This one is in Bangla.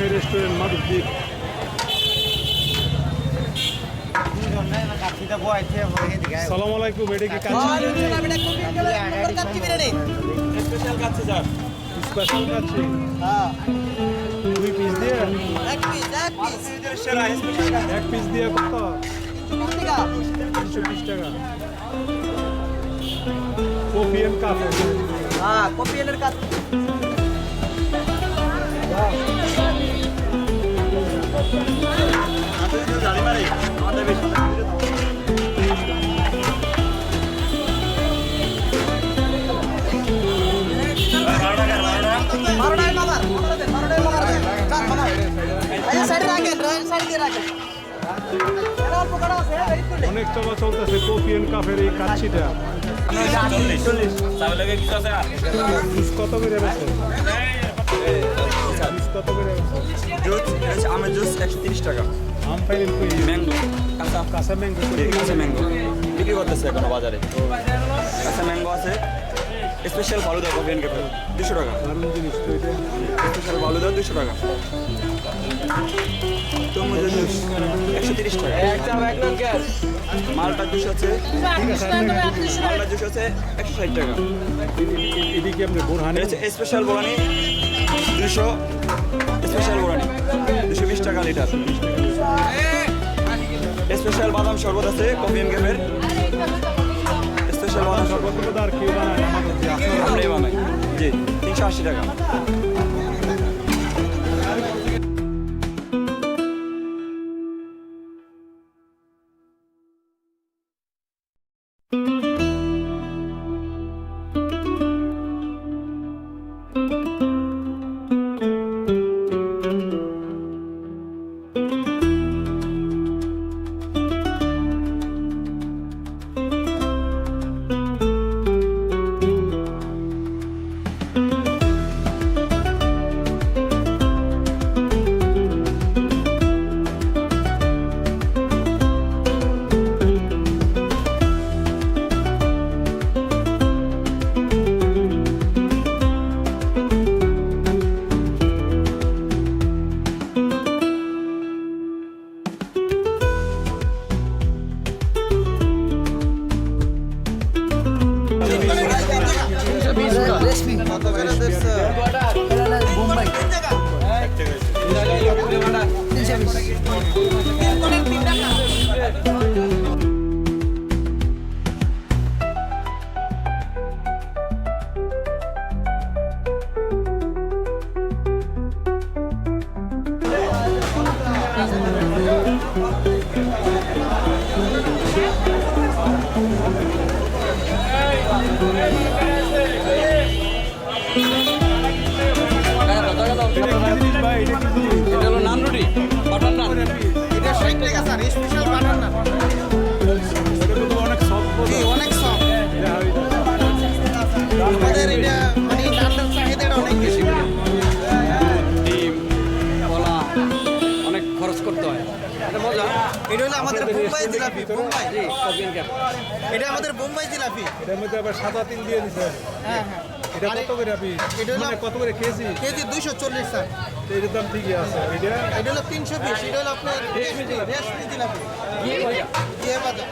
Cafe restaurant Madhabdi. সালাম আলাইকুম, এটা কি kacchi? Special kacchi sir. Special kacchi? হ্যাঁ, 2 পিস দিয়ে? এক পিস। এক পিস দিয়ে কত? 320 টাকা। Coffee and cafe. হ্যাঁ, কপি এর কাচ্চি। অনেক চলা চলতেছে কফি এন্ড কাফের এই কাচ্চিটা। জুস কত করে বেছে? জুস কত করে বেছে? আমের জুস 130 টাকা। আম পাইলেন কই? ম্যাঙ্গো কাঁচা কাঁচা ম্যাঙ্গো। কাঁচা ম্যাঙ্গো বিক্রি করতেছে এখনো বাজারে। কাঁচা ম্যাঙ্গো আছে। Special falooda coffee and cafe 200 টাকা। দারুণ জিনিস তো এটা। স্পেশাল ফালুদা 200 টাকা। তরমুজের জুস 130 টাকা। মালটা জুস আছে, মালটা জুস আছে 160 টাকা। এদিকে আপনি বোরহানি স্পেশাল বোরানি 200, স্পেশাল বোরানি 220 টাকা লিটার। স্পেশাল বাদাম শরবত আছে কফি এন্ড ক্যাফের। স্পেশাল বাদাম শরবত সর্বত্র আর কি বানায় আমাদের যে আপনারা আমরাই বানাই। জি 380 টাকা। এটা হলো নান রুটি, বাটার নান। এটা 60 টাকা স্যার, স্পেশাল বাটার নান। এটা তো অনেক সফট। জি, অনেক সফট। আমাদের এটা মানে নানের চাহিদাটা অনেক বেশি। ডিম কলা অনেক খরচ করতে হয়। এটা মজা। এটা হলো আমাদের বোম্বাই জিলাপি, বোম্বাই। জি কফি এন্ড ক্যাফে। এটা আমাদের বোম্বাই জিলাপি। এটার মধ্যে আবার সাদা তিল দিয়ে দিছে। হ্যাঁ হ্যাঁ। এটা কত করে পিস? এটা হলো মানে কত করে কেজি? KG 240 sir. তো এটার দাম ঠিকই আছে। এটা এটা হলো 320। এটা হলো আপনার রেশমি জিলাপি। কি মজা। ইয়ে বাজার।